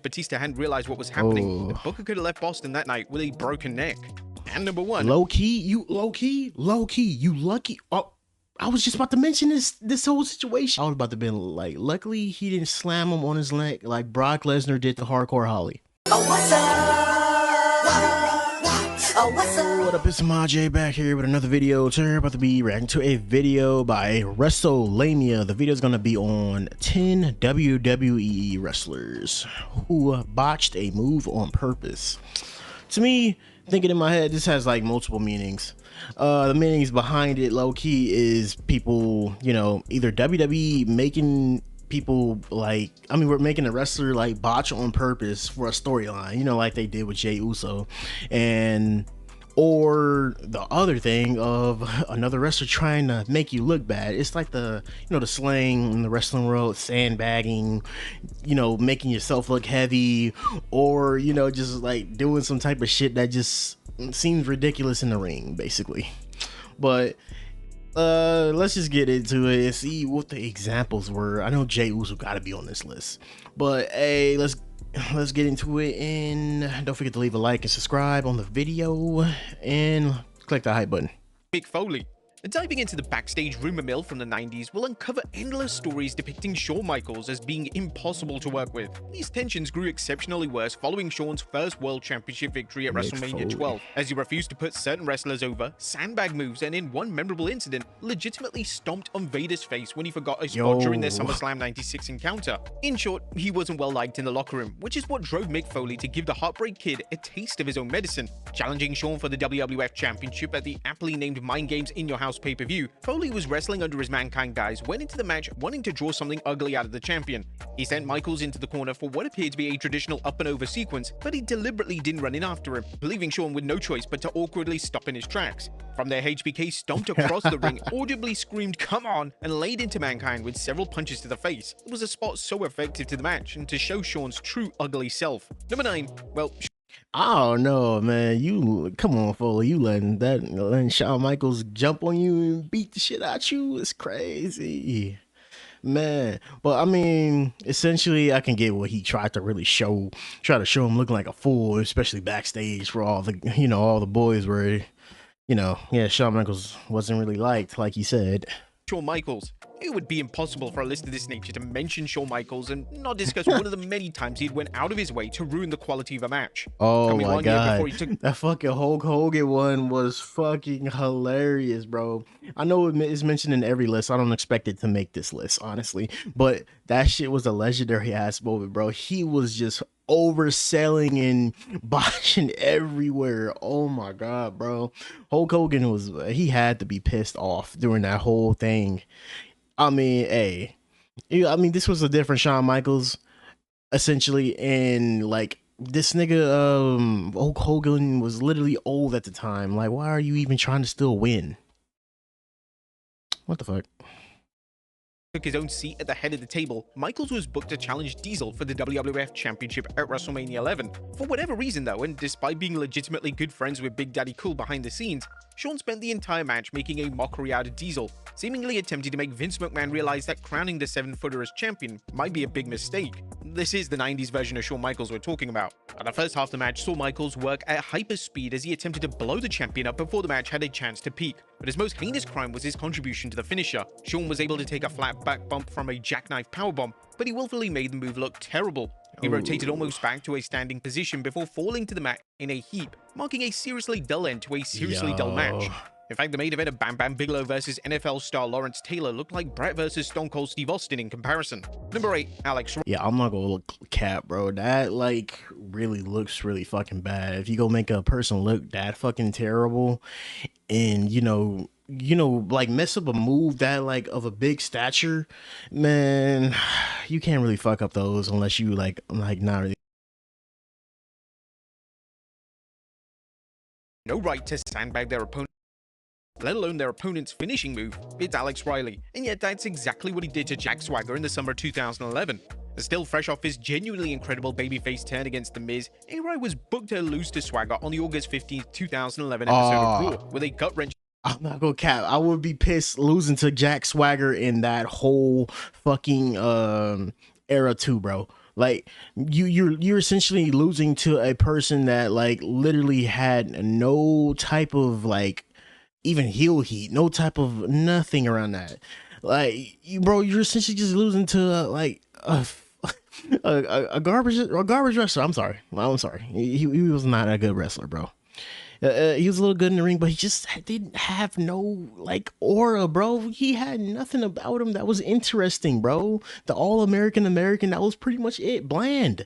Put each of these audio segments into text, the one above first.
Batista hadn't realized what was happening, Oh, Booker could have left Boston that night with a broken neck. And number one, low key, you lucky. Oh, I was just about to mention this whole situation. I was about to be like, luckily he didn't slam him on his leg like Brock Lesnar did to Hardcore Holly. Oh, what's up? Oh, what's up? What up, it's Maj back here with another video. Today we're about to be reacting to a video by WrestleLamia. The video is going to be on 10 WWE wrestlers who botched a move on purpose. To me, thinking in my head, this has like multiple meanings. The meanings behind it, low key, is people, you know, either WWE making people like, I mean, we're making a wrestler like botch on purpose for a storyline, you know, like they did with Jey Uso, and or the other thing of another wrestler trying to make you look bad. It's like the, you know, the slang in the wrestling world, sandbagging, you know, making yourself look heavy, or, you know, just like doing some type of shit that just seems ridiculous in the ring, basically. But let's just get into it and see what the examples were. I know Jey Uso gotta be on this list, but hey, let's get into it, and don't forget to leave a like and subscribe on the video and click the hype button. Mick Foley. Diving into the backstage rumor mill from the 90s, will uncover endless stories depicting Shawn Michaels as being impossible to work with. These tensions grew exceptionally worse following Shawn's first World Championship victory at WrestleMania 12, as he refused to put certain wrestlers over, sandbag moves, and in one memorable incident, legitimately stomped on Vader's face when he forgot a spot during their SummerSlam 96 encounter. In short, he wasn't well liked in the locker room, which is what drove Mick Foley to give the Heartbreak Kid a taste of his own medicine. Challenging Shawn for the WWF Championship at the aptly named Mind Games in Your House pay-per-view, Foley was wrestling under his Mankind guys, went into the match wanting to draw something ugly out of the champion. He sent Michaels into the corner for what appeared to be a traditional up and over sequence, but he deliberately didn't run in after him, leaving Shawn with no choice but to awkwardly stop in his tracks. From there, HBK stomped across the ring, audibly screamed "come on," and laid into Mankind with several punches to the face. It was a spot so effective to the match and to show Shawn's true ugly self. Number 9, well, I don't know, man. You come on, Foley. You letting Shawn Michaels jump on you and beat the shit out you? It's crazy, man. But I mean, essentially, I can get what he tried to show him looking like a fool, especially backstage for all the, you know, all the boys were, you know, yeah, Shawn Michaels wasn't really liked, like he said. Shawn Michaels. It would be impossible for a list of this nature to mention Shawn Michaels and not discuss one of the many times he'd went out of his way to ruin the quality of a match. Oh my god, that fucking Hulk Hogan one was fucking hilarious, bro. I know it's mentioned in every list. I don't expect it to make this list, honestly, but that shit was a legendary ass moment, bro. He was just overselling and botching everywhere. Oh my god, bro. Hulk Hogan he had to be pissed off during that whole thing. I mean, hey, I mean, this was a different Shawn Michaels, essentially, and like this nigga, Hulk Hogan was literally old at the time. Like, why are you even trying to still win? What the fuck? Took his own seat at the head of the table, Michaels was booked to challenge Diesel for the WWF Championship at WrestleMania 11. For whatever reason though, and despite being legitimately good friends with Big Daddy Cool behind the scenes, Shawn spent the entire match making a mockery out of Diesel, seemingly attempting to make Vince McMahon realize that crowning the 7-footer as champion might be a big mistake. This is the 90s version of Shawn Michaels we're talking about. The first half of the match saw Michaels work at hyper speed as he attempted to blow the champion up before the match had a chance to peak. But his most heinous crime was his contribution to the finisher. Shawn was able to take a flat back bump from a jackknife powerbomb, but he willfully made the move look terrible. He rotated almost back to a standing position before falling to the mat in a heap, marking a seriously dull end to a seriously dull match. In fact, the main event of Bam Bam Bigelow versus NFL star Lawrence Taylor looked like Brett versus Stone Cold Steve Austin in comparison. Number 8, Alex. Yeah, I'm not gonna look cap, bro. That like really looks really fucking bad. If you go make a person look that fucking terrible, and you know, like mess up a move that like of a big stature, man, you can't really fuck up those unless you like not really. No right to sandbag their opponent, let alone their opponent's finishing move. It's Alex Riley, and yet that's exactly what he did to Jack Swagger in the summer 2011. Still fresh off his genuinely incredible babyface turn against The Miz, A-Rai was booked to lose to Swagger on the August 15th, 2011 episode of Raw with a gut-wrenching. I'm not gonna cap. I would be pissed losing to Jack Swagger in that whole fucking era too, bro. Like you're essentially losing to a person that like literally had no type of like even heel heat, no type of nothing around that. Like you, bro, you're essentially just losing to like a garbage wrestler. I'm sorry. He was not a good wrestler, bro. He was a little good in the ring, but he just didn't have no like aura, bro. He had nothing about him that was interesting, bro. The American, that was pretty much it. Bland,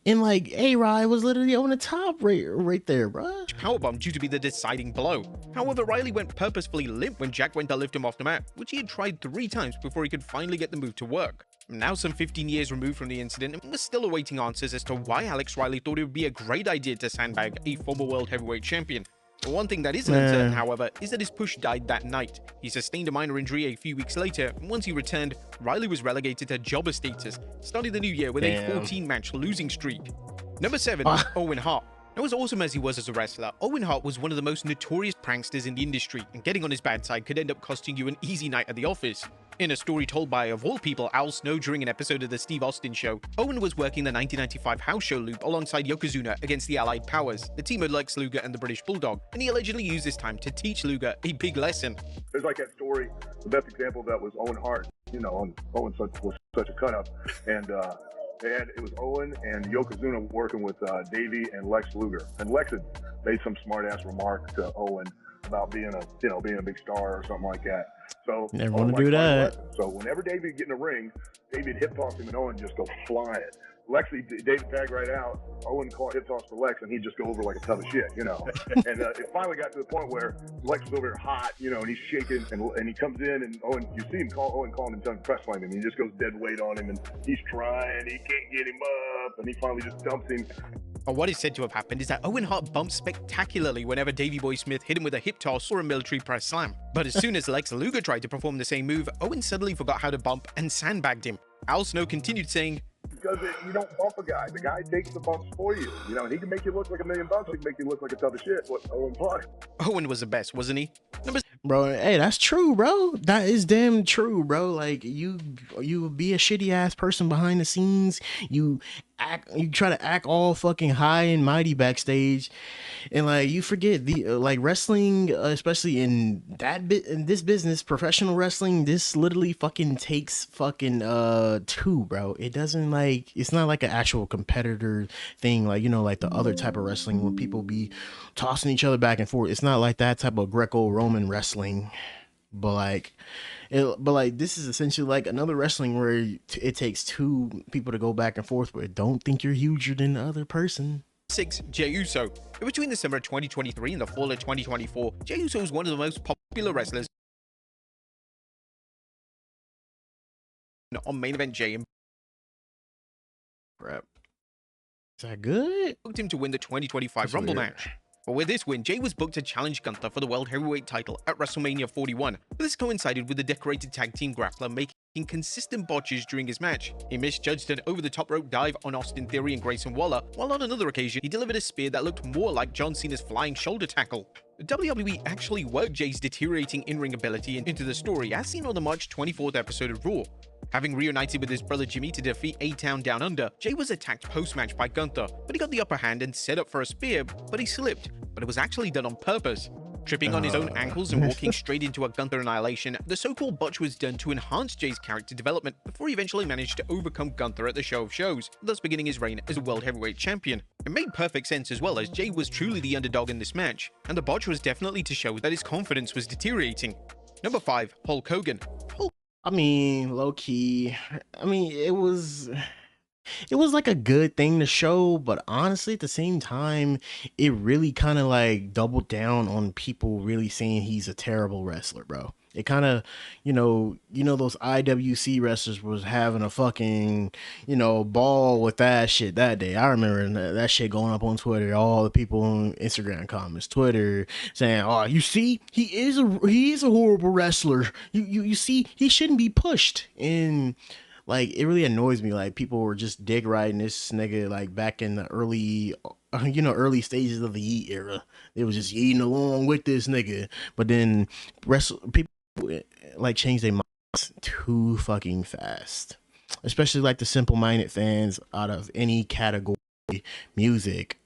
and like A-Rod was literally on the top right there, bro. Powerbomb due to be the deciding blow. However, Riley went purposefully limp when Jack went to lift him off the mat, which he had tried 3 times before he could finally get the move to work. Now some 15 years removed from the incident, and we're still awaiting answers as to why Alex Riley thought it would be a great idea to sandbag a former World Heavyweight Champion. One thing that isn't uncertain, however, is that his push died that night. He sustained a minor injury a few weeks later, and once he returned, Riley was relegated to jobber status, starting the new year with a 14-match losing streak. Number 7, Owen Hart. Now, as awesome as he was as a wrestler, Owen Hart was one of the most notorious pranksters in the industry, and getting on his bad side could end up costing you an easy night at the office. In a story told by, of all people, Al Snow during an episode of The Steve Austin Show, Owen was working the 1995 house show loop alongside Yokozuna against the Allied Powers, the team of Lex Luger and the British Bulldog, and he allegedly used this time to teach Luger a big lesson. There's like that story, the best example of that was Owen Hart. You know, Owen was such a cut-up, and it was Owen and Yokozuna working with Davey and Lex Luger, and Lex had made some smart-ass remark to Owen about being a big star or something like that. So never want to do that. So whenever Davey would get in the ring, Davey would hip toss him and Owen just go flying. Davey tagged right out. Owen caught hip toss for Lex, and he'd just go over like a ton of shit, you know. And it finally got to the point where Lex was over there hot, you know, and he's shaking, and he comes in, and Owen, you see him calling him, trying to press flame him, and he just goes dead weight on him, and he's trying, he can't get him up, and he finally just dumps him. What is said to have happened is that Owen Hart bumped spectacularly whenever Davey Boy Smith hit him with a hip toss or a military press slam. But as soon as Lex Luger tried to perform the same move, Owen suddenly forgot how to bump and sandbagged him. Al Snow continued saying, because you don't bump a guy. The guy takes the bumps for you. You know, and he can make you look like $1 million. He can make you look like a ton of shit. What Owen plus. Owen was the best, wasn't he? Bro, hey, that's true, bro. That is damn true, bro. Like you be a shitty ass person behind the scenes. You try to act all fucking high and mighty backstage, and like you forget the like wrestling, especially in this business, professional wrestling. This literally fucking takes fucking two, bro. It doesn't like, it's not like an actual competitor thing, like, you know, like the other type of wrestling where people be tossing each other back and forth. It's not like that type of Greco-Roman wrestling, but like this is essentially like another wrestling where it takes 2 people to go back and forth, but don't think you're huger than the other person. 6. Jey Uso. Between the summer of 2023 and the fall of 2024, Jey Uso was one of the most popular wrestlers on Main Event Jey, and crap, is that good? booked him to win the 2025 Rumble match. But with this win, Jey was booked to challenge Gunther for the World Heavyweight title at WrestleMania 41. This coincided with the decorated tag team grappler making consistent botches during his match. He misjudged an over-the-top rope dive on Austin Theory and Grayson Waller, while on another occasion, he delivered a spear that looked more like John Cena's flying shoulder tackle. WWE actually worked Jey's deteriorating in-ring ability into the story, as seen on the March 24th episode of Raw. Having reunited with his brother Jimmy to defeat A-Town Down Under, Jey was attacked post-match by Gunther, but he got the upper hand and set up for a spear, but he slipped, but it was actually done on purpose. Tripping on his own ankles and walking straight into a Gunther annihilation, the so-called botch was done to enhance Jey's character development before he eventually managed to overcome Gunther at the Show of Shows, thus beginning his reign as a World Heavyweight Champion. It made perfect sense as well, as Jey was truly the underdog in this match, and the botch was definitely to show that his confidence was deteriorating. Number 5. Hulk Hogan. I mean, low-key, I mean, it was like a good thing to show, but honestly, at the same time, it really kind of like doubled down on people really saying he's a terrible wrestler, bro. It kind of, you know, those IWC wrestlers was having a fucking, you know, ball with that shit that day. I remember that shit going up on Twitter. All the people on Instagram comments, Twitter, saying, "Oh, you see, he is a horrible wrestler. You see, he shouldn't be pushed." And like, it really annoys me. Like, people were just dig riding this nigga like back in the early stages of the Yeet era. They was just eating along with this nigga, but then people like change their minds too fucking fast. especially like the simple-minded fans out of any category, music,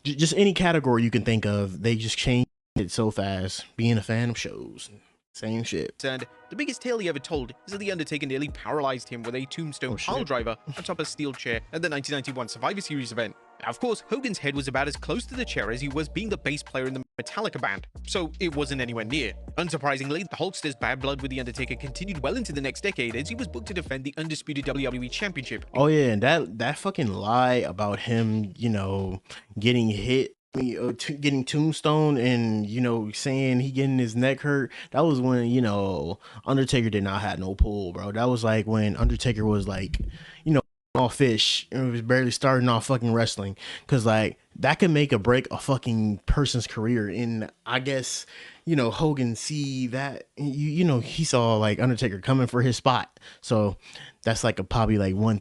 just any category you can think of, they just change it so fast. Being a fan of shows, same shit. And the biggest tale he ever told is that The Undertaker nearly paralyzed him with a tombstone pile driver atop a steel chair at the 1991 Survivor Series event. Now, of course, Hogan's head was about as close to the chair as he was being the bass player in the Metallica band, so it wasn't anywhere near. Unsurprisingly, the Hulkster's bad blood with The Undertaker continued well into the next decade as he was booked to defend the undisputed WWE Championship. Oh yeah, and that fucking lie about him, you know, getting hit, getting tombstone, and you know, saying he getting his neck hurt. That was when, you know, Undertaker did not have no pull, bro. That was like when Undertaker was like, you know, all fish and was barely starting off fucking wrestling. Cause like that could make or break a fucking person's career. And I guess, you know, Hogan see that, you know, he saw like Undertaker coming for his spot. So that's like probably like one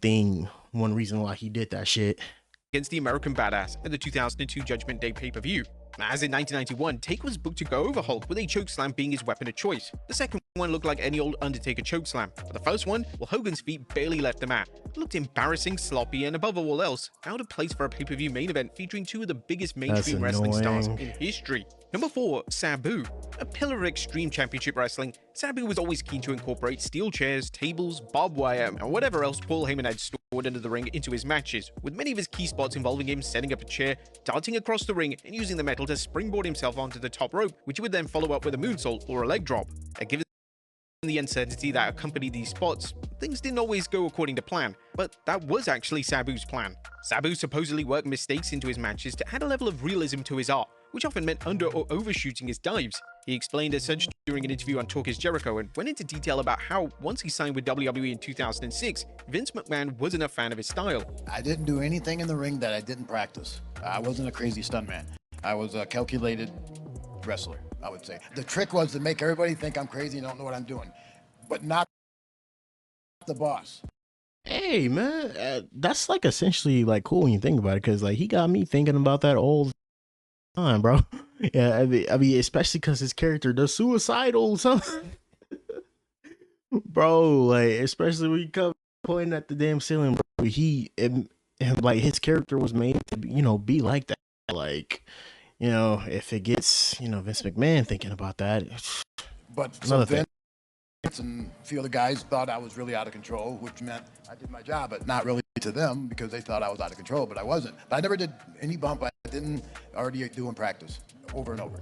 reason why he did that shit. Against the American Badass at the 2002 Judgment Day pay-per-view. As in 1991, Taker was booked to go over Hulk with a chokeslam being his weapon of choice. The second one looked like any old Undertaker chokeslam, but the first one, well, Hogan's feet barely left the mat. It looked embarrassing, sloppy, and above all else, out of place for a pay-per-view main event featuring two of the biggest mainstream wrestling stars in history. Number 4, Sabu. A pillar of Extreme Championship Wrestling, Sabu was always keen to incorporate steel chairs, tables, barbed wire, and whatever else Paul Heyman had stored under the ring into his matches, with many of his key spots involving him setting up a chair, darting across the ring, and using the metal to springboard himself onto the top rope, which he would then follow up with a moonsault or a leg drop. Given the uncertainty that accompanied these spots, things didn't always go according to plan, but that was actually Sabu's plan. Sabu supposedly worked mistakes into his matches to add a level of realism to his art, which often meant under or overshooting his dives. He explained as such during an interview on Talk is Jericho and went into detail about how, once he signed with WWE in 2006, Vince McMahon wasn't a fan of his style. I didn't do anything in the ring that I didn't practice. I wasn't a crazy stuntman. I was a calculated wrestler, I would say. The trick was to make everybody think I'm crazy and don't know what I'm doing, but not the boss. Hey man, that's like essentially like cool when you think about it, because like he got me thinking about that all the time, bro. Yeah, I mean especially because his character, the suicidal something. Bro, like especially when you come pointing at the damn ceiling, bro. Like his character was made to, you know, be like that. Like, you know, if it gets, you know, Vince McMahon thinking about that, but so Vince and a few of the guys thought I was really out of control, which meant I did my job, but not really to them because they thought I was out of control, but I wasn't. But I never did any bump I didn't already do in practice over and over.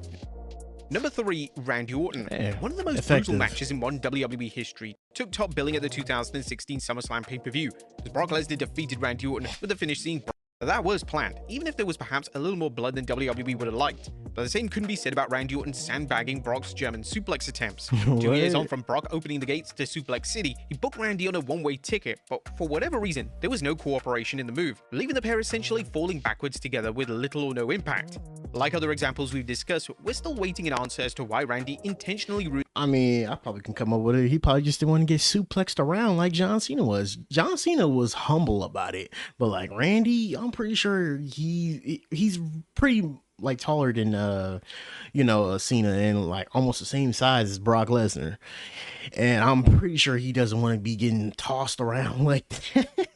Number 3, Randy Orton. One of the most brutal matches in modern WWE history took top billing at the 2016 SummerSlam pay-per-view, as Brock Lesnar defeated Randy Orton with the finish scene. That was planned, even if there was perhaps a little more blood than WWE would have liked. But the same couldn't be said about Randy Orton sandbagging Brock's German suplex attempts. 2 years on from Brock opening the gates to Suplex City, he booked Randy on a one-way ticket, but for whatever reason, there was no cooperation in the move, leaving the pair essentially falling backwards together with little or no impact. Like other examples we've discussed, we're still waiting an answer as to why Randy intentionally ruined. I mean, I probably can come up with it. He probably just didn't want to get suplexed around like John Cena was. John Cena was humble about it, but like Randy, I'm pretty sure he's pretty like taller than you know, Cena, and like almost the same size as Brock Lesnar, and I'm pretty sure he doesn't want to be getting tossed around like that.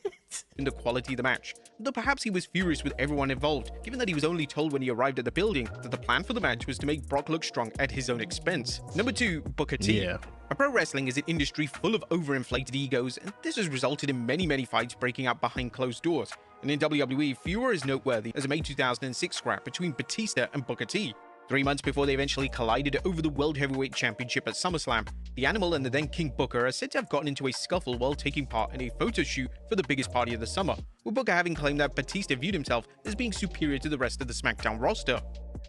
In the quality of the match, though perhaps he was furious with everyone involved, given that he was only told when he arrived at the building that the plan for the match was to make Brock look strong at his own expense. Number 2, Booker T. Pro wrestling is an industry full of overinflated egos, and this has resulted in many fights breaking out behind closed doors. And in WWE, fewer is noteworthy as a May 2006 scrap between Batista and Booker T. 3 months before they eventually collided over the World Heavyweight Championship at SummerSlam, the Animal and the then King Booker are said to have gotten into a scuffle while taking part in a photo shoot for the biggest party of the summer, with Booker having claimed that Batista viewed himself as being superior to the rest of the SmackDown roster.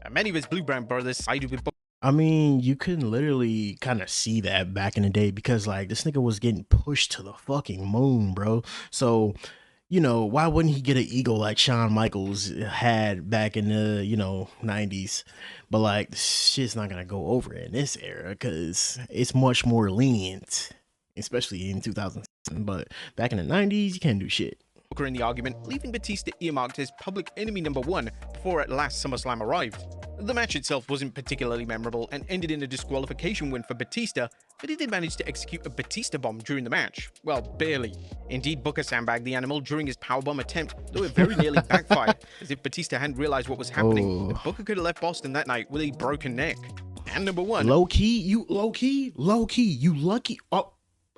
And many of his Blue Brand brothers sided with Booker. I mean, you can literally kind of see that back in the day, because like this nigga was getting pushed to the fucking moon, bro. So, you know, why wouldn't he get an ego like Shawn Michaels had back in the, you know, 90s? But like, this shit's not gonna go over in this era because it's much more lenient, especially in 2007. But back in the 90s, you can't do shit. Booker in the argument, leaving Batista earmarked as public enemy number 1 before at last SummerSlam arrived. The match itself wasn't particularly memorable and ended in a disqualification win for Batista, but he did manage to execute a Batista bomb during the match. Well, barely. Indeed, Booker sandbagged the animal during his powerbomb attempt, though it very nearly backfired, as if Batista hadn't realized what was happening, and Booker could have left Boston that night with a broken neck. And number 1. Low key, you lucky. Oh,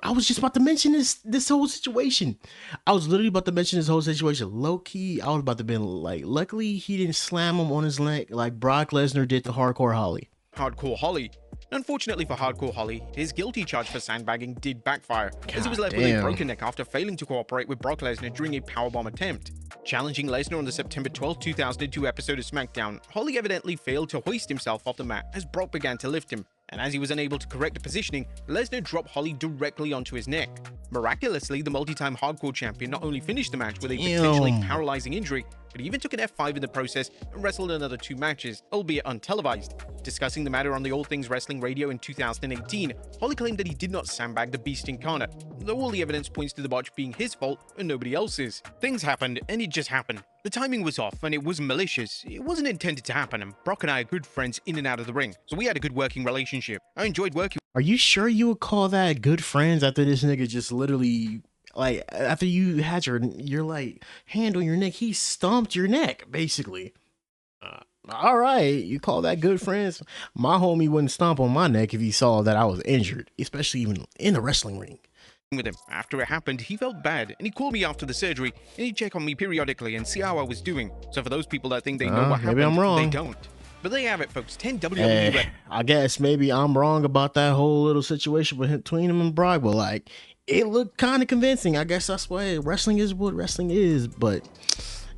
I was just about to mention this whole situation. I was literally about to mention this whole situation. Low key, I was about to be like, luckily he didn't slam him on his neck like Brock Lesnar did to Hardcore Holly. Hardcore Holly. Unfortunately for Hardcore Holly, his guilty charge for sandbagging did backfire, as he was left with a broken neck after failing to cooperate with Brock Lesnar during a powerbomb attempt. Challenging Lesnar on the September 12, 2002 episode of SmackDown, Holly evidently failed to hoist himself off the mat as Brock began to lift him, and as he was unable to correct the positioning, Lesnar dropped Holly directly onto his neck. Miraculously, the multi-time Hardcore champion not only finished the match with a potentially paralyzing injury, but he even took an F5 in the process and wrestled another 2 matches, albeit untelevised. Discussing the matter on the All Things Wrestling Radio in 2018, Holly claimed that he did not sandbag the Beast Incarnate, though all the evidence points to the botch being his fault and nobody else's. Things happened, and it just happened. The timing was off, and it was malicious. It wasn't intended to happen, and Brock and I are good friends in and out of the ring, so we had a good working relationship. I enjoyed working. Are you sure you would call that good friends after this nigga just literally, like, after you had your like hand on your neck, he stomped your neck, basically? All right, you call that good friends? My homie wouldn't stomp on my neck if he saw that I was injured, especially even in the wrestling ring. With him. After it happened, he felt bad, and he called me after the surgery, and he'd check on me periodically and see how I was doing. So for those people that think they know what happened, I'm wrong. They don't. But there you have it, folks. 10 WWE. Hey, I guess maybe I'm wrong about that whole little situation between him and Brock, but like, it looked kind of convincing. I guess that's why wrestling is what wrestling is. But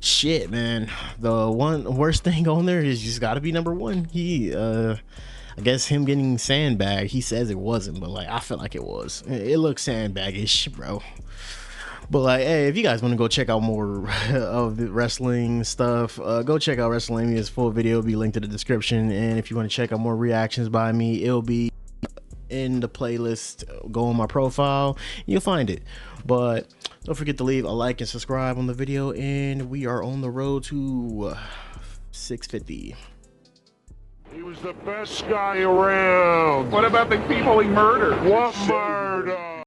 shit, man, the one worst thing on there is you just got to be number 1. I guess him getting sandbagged, he says it wasn't, but like I felt like it was. It looks sandbaggish, bro. But like, hey, if you guys want to go check out more of the wrestling stuff, go check out WrestleMania's full video. It'll be linked to the description. And if you want to check out more reactions by me, it'll be in the playlist. Go on my profile, you'll find it. But don't forget to leave a like and subscribe on the video. And we are on the road to 650. He was the best guy around. What about the people he murdered? What murder?